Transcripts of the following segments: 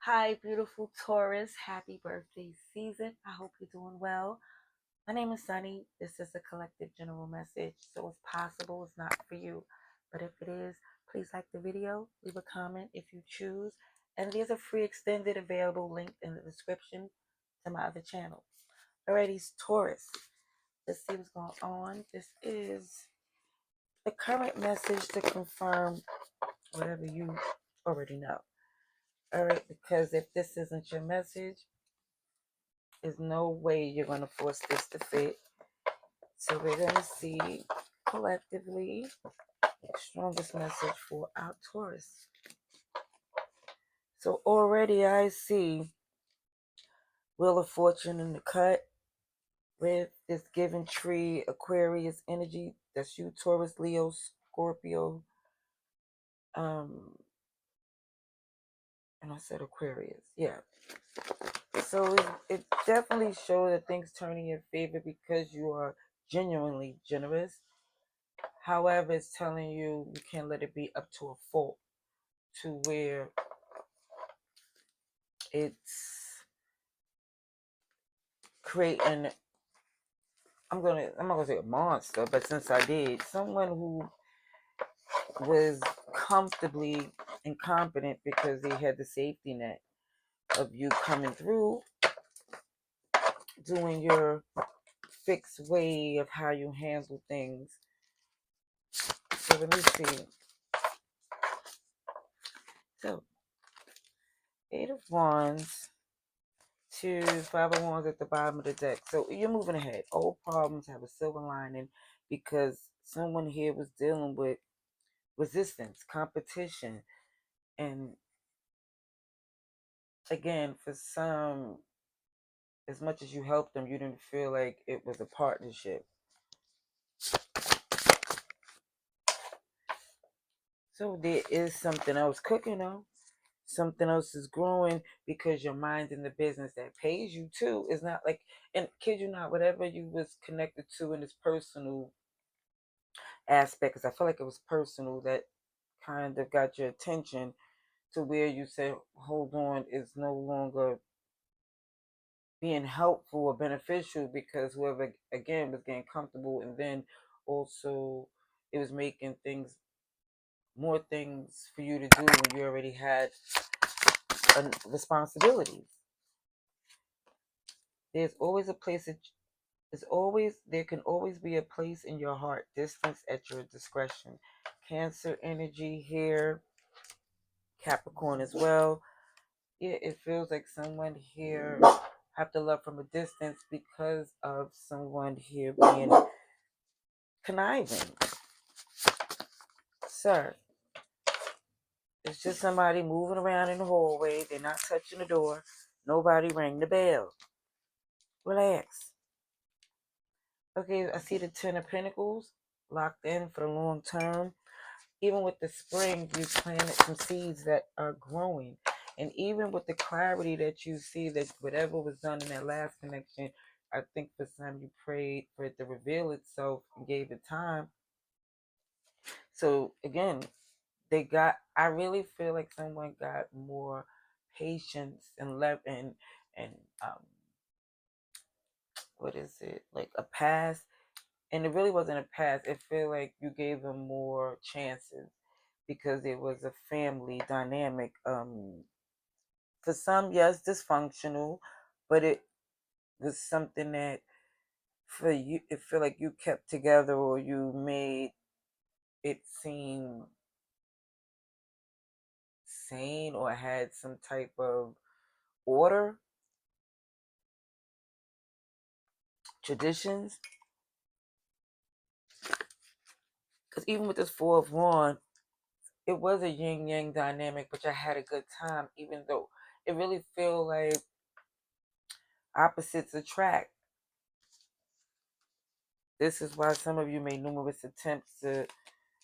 Hi, beautiful Taurus. Happy birthday season. I hope you're doing well. My name is Sunny. This is a collective general message, so it's possible it's not for you. But if it is, please like the video, leave a comment if you choose, and there's a free extended available link in the description to my other channel. Alrighty, Taurus. Let's see what's going on. This is the current message to confirm whatever you already know. All right, because if this isn't your message, there's no way you're going to force this to fit. So we're going to see collectively the strongest message for our Taurus. So already I see Wheel of Fortune in the cut with this given tree, Aquarius energy. That's you, Taurus, Leo, Scorpio. And I said Aquarius. Yeah. So it definitely shows that things turn in your favor because you are genuinely generous. However, it's telling you you can't let it be up to a fault to where it's creating, I'm not gonna say a monster, but since I did, someone who was comfortably incompetent because they had the safety net of you coming through, doing your fixed way of how you handle things. So let me see. So, Eight of Wands to Five of Wands at the bottom of the deck. So you're moving ahead. Old problems have a silver lining because someone here was dealing with resistance, competition, and again, for some, as much as you helped them, you didn't feel like it was a partnership. So there is something else cooking though. Something else is growing because your mind's in the business that pays you too. It's not like, and kid you not, whatever you was connected to in this personal aspect, because I feel like it was personal that kind of got your attention to where you said, hold on, it's no longer being helpful or beneficial because whoever, again, was getting comfortable, and then also it was making things, more things for you to do when you already had responsibilities. There's always a place that there can always be a place in your heart, distance at your discretion. Cancer energy here, Capricorn as well. Yeah, it feels like someone here have to love from a distance because of someone here being conniving. Sir, it's just somebody moving around in the hallway. They're not touching the door. Nobody rang the bell. Relax. Okay, I see the Ten of Pentacles locked in for the long term. Even with the spring, you planted some seeds that are growing. And even with the clarity that you see that whatever was done in that last connection, I think for some you prayed for it to reveal itself and gave it time. So again, I really feel like someone got more patience and um what is it, like a pass. And it really wasn't a pass. It felt like you gave them more chances because it was a family dynamic. For some, yes, dysfunctional, but it was something that for you, it felt like you kept together, or you made it seem sane, or had some type of order, traditions. Because even with this Four of Wands, it was a yin yang dynamic, but I had a good time, even though it really feel like opposites attract. This is why some of you made numerous attempts to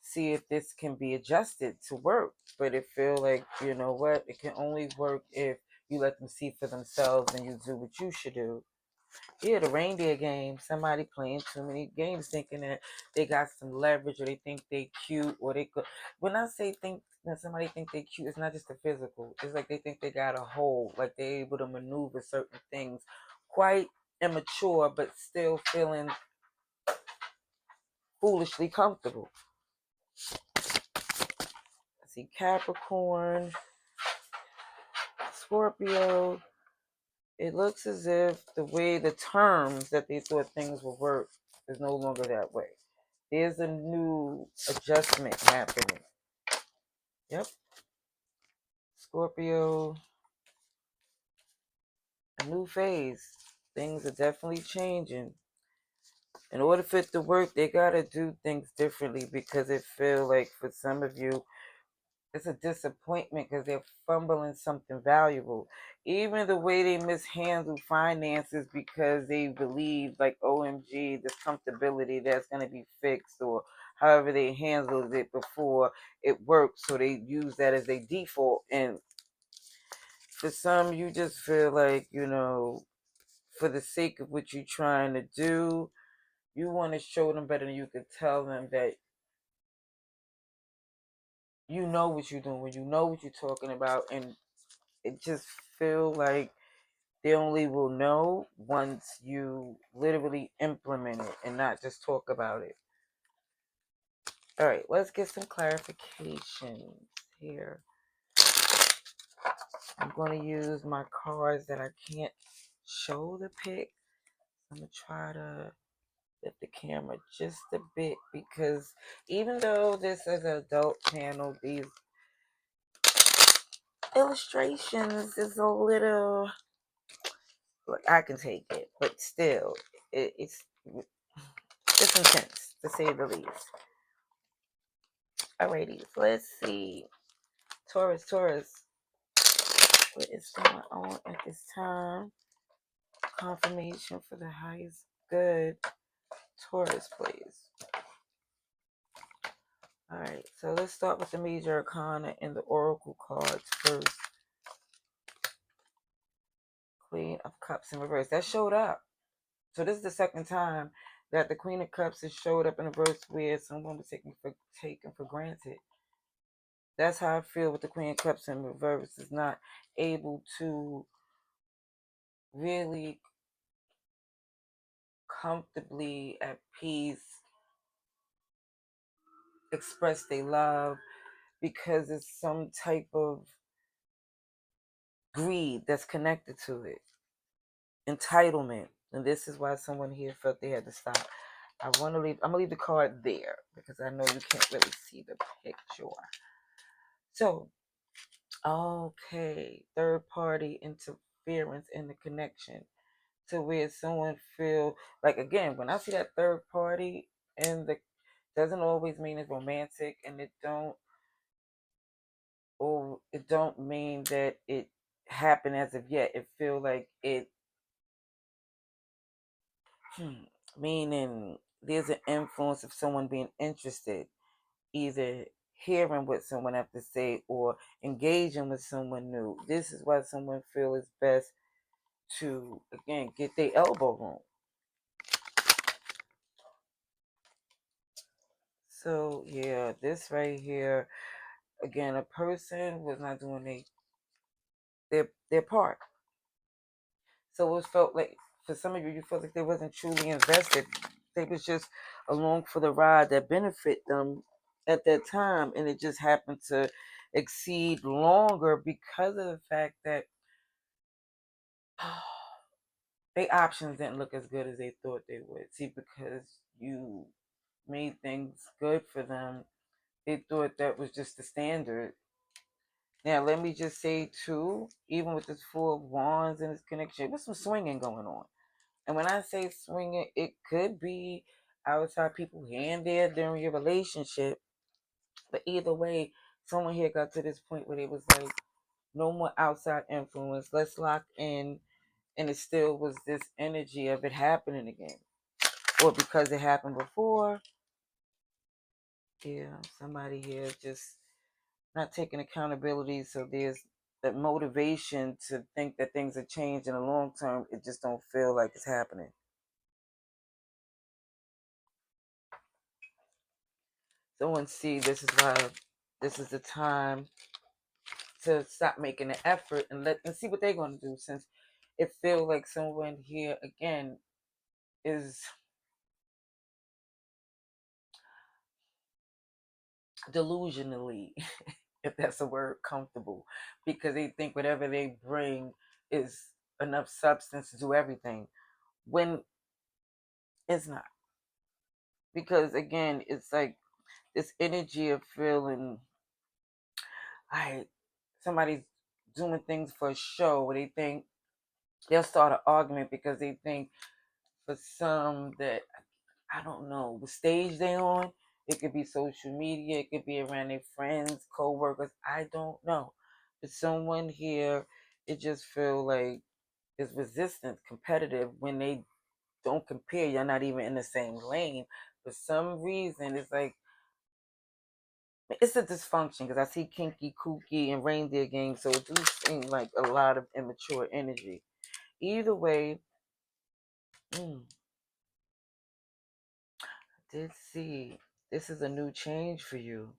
see if this can be adjusted to work, but it feel like, you know what, it can only work if you let them see for themselves and you do what you should do. Yeah, the reindeer game. Somebody playing too many games, thinking that they got some leverage, or they think they cute, or they could. When I say think Now somebody think they cute. It's not just the physical. It's like they think they got a hold, like they're able to maneuver certain things, quite immature, but still feeling foolishly comfortable. I see Capricorn, Scorpio. It looks as if the way the terms that they thought things would work is no longer that way. There's a new adjustment happening. Yep. Scorpio, a new phase. Things are definitely changing. In order for it to work, they gotta do things differently because it feel like for some of you, it's a disappointment because they're fumbling something valuable. Even the way they mishandle finances because they believe like OMG, this comfortability that's gonna be fixed, or however they handled it before it worked, so they use that as a default. And for some, you just feel like, for the sake of what you're trying to do, you want to show them better than you could tell them that you know what you're doing, you know what you're talking about, and it just feel like they only will know once you literally implement it and not just talk about it. All right, let's get some clarification here. I'm going to use my cards that I can't show the pic. I'm going to try to lift the camera just a bit because even though this is an adult channel, these illustrations is a little, I can take it, but still, it's intense to say the least. Alrighty, so let's see. Taurus, what is going on at this time? Confirmation for the highest good. Taurus, please. Alright, so let's start with the major arcana and the oracle cards first. Queen of Cups in reverse. That showed up. So this is the second time that the Queen of Cups has showed up in reverse where someone was taken for granted. That's how I feel with the Queen of Cups in reverse. Is not able to really comfortably at peace express their love because it's some type of greed that's connected to it. Entitlement. And this is why someone here felt they had to stop. I'm gonna leave the card there because I know you can't really see the picture. So, okay, third party interference in the connection to where someone feel like, again, when I see that third party, and the doesn't always mean it's romantic, and it don't mean that it happened as of yet. It feel like it meaning there's an influence of someone being interested, either hearing what someone have to say or engaging with someone new. This is why someone feel it's best to, again, get their elbow room. So yeah, this right here, again, a person was not doing their part. So it felt like, for some of you, you felt like they wasn't truly invested. They was just along for the ride that benefit them at that time, and it just happened to exceed longer because of the fact that their options didn't look as good as they thought they would. See, because you made things good for them, they thought that was just the standard. Now, let me just say, too, even with this Four of Wands and this connection, there's some swinging going on. And when I say swinging, it could be outside people here and there during your relationship. But either way, someone here got to this point where it was like, no more outside influence. Let's lock in. And it still was this energy of it happening again. Or because it happened before. Yeah, somebody here just not taking accountability. So there's that motivation to think that things have changed in the long term. It just don't feel like it's happening. Someone see, this is why this is the time to stop making an effort and see what they're going to do, since it feels like someone here again is delusionally, if that's a word, comfortable, because they think whatever they bring is enough substance to do everything, when it's not. Because again, it's like this energy of feeling like somebody's doing things for a show, where they think they'll start an argument because they think for some that, I don't know, the stage they on, it could be social media, it could be around their friends, co-workers, I don't know. But someone here, it just feel like it's resistant, competitive, when they don't compare. You're not even in the same lane. For some reason, it's like, it's a dysfunction, because I see kinky, kooky, and reindeer games, so it do seem like a lot of immature energy. Either way, I did see this is a new change for you.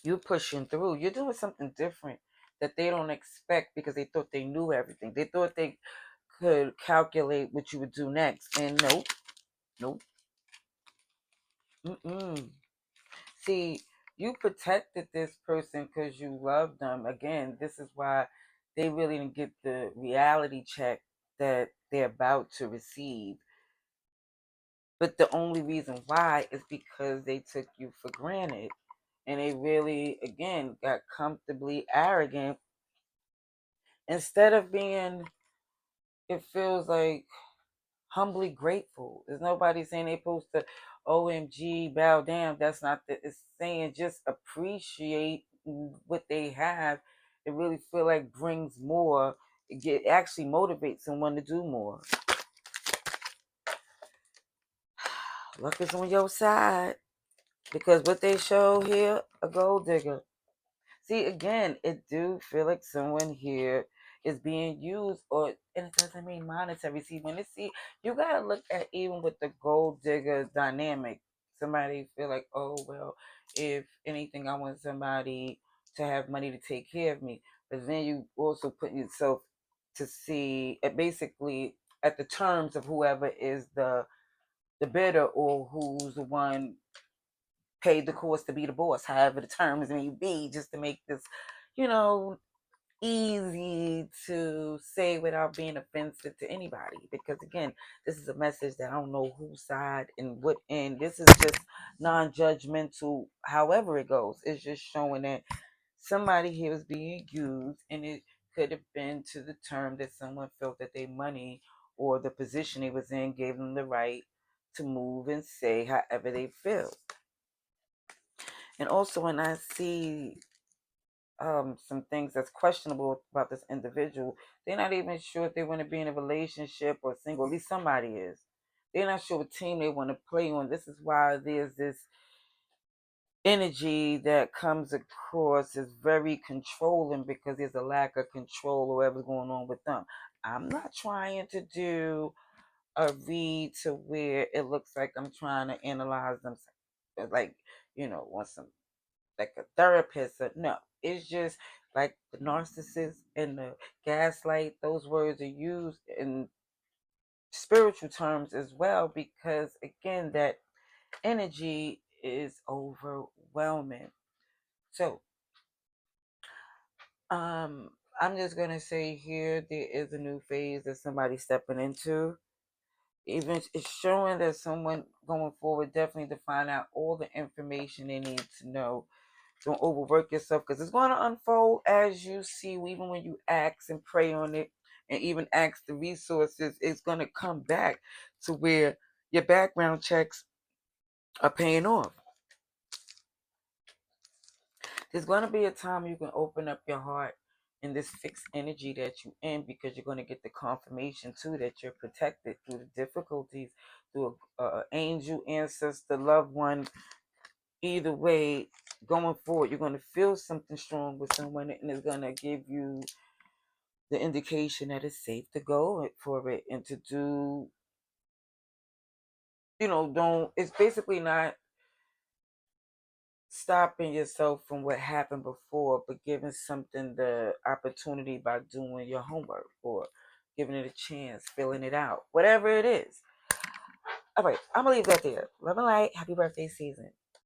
You're pushing through. You're doing something different that they don't expect, because they thought they knew everything. They thought they could calculate what you would do next. And nope, nope. Mm-mm. See, you protected this person because you loved them. Again, this is why they really didn't get the reality check that they're about to receive. But the only reason why is because they took you for granted. And they really, again, got comfortably arrogant instead of being, it feels like, humbly grateful. There's nobody saying they supposed to OMG bow down. That's not the, it's saying just appreciate what they have. It really feel like brings more. Actually motivates someone to do more. Luck is on your side, because what they show here, a gold digger. See, again, it do feel like someone here is being used, and it doesn't mean monetary. See, when it's, see, you gotta look at, even with the gold digger dynamic, somebody feel like, oh well, if anything, I want somebody to have money to take care of me. But then you also put yourself to see, basically at the terms of whoever is the bidder, or who's the one paid the cost to be the boss, however the terms may be, just to make this, you know, easy to say without being offensive to anybody. Because again, this is a message that I don't know whose side and what end. This is just non-judgmental. However it goes, it's just showing that somebody here is being used, and it could have been to the term that someone felt that their money or the position they was in gave them the right to move and say however they feel. And also, when I see some things that's questionable about this individual, they're not even sure if they want to be in a relationship or single. At least somebody is. They're not sure what team they want to play on. This is why there's this energy that comes across as very controlling, because there's a lack of control or whatever's going on with them. I'm not trying to do a read to where it looks like I'm trying to analyze them, like, want some, like a therapist. Or, no, it's just like the narcissist and the gaslight. Those words are used in spiritual terms as well, because again, that energy is overwhelming. So, I'm just gonna say here, there is a new phase that somebody's stepping into. Even it's showing that someone going forward definitely to find out all the information they need to know. Don't overwork yourself, because it's going to unfold as you see. Even when you ask and pray on it, and even ask the resources, it's going to come back to where your background checks are paying off. There's going to be a time you can open up your heart in this fixed energy that you're in, because you're going to get the confirmation too that you're protected through the difficulties, through an angel, ancestor, loved one. Either way, going forward, you're going to feel something strong with someone, and it's going to give you the indication that it's safe to go for it, and to do, don't, it's basically not stopping yourself from what happened before, but giving something the opportunity by doing your homework or giving it a chance, filling it out, whatever it is. All right, I'm gonna leave that there. Love and light. Happy birthday season.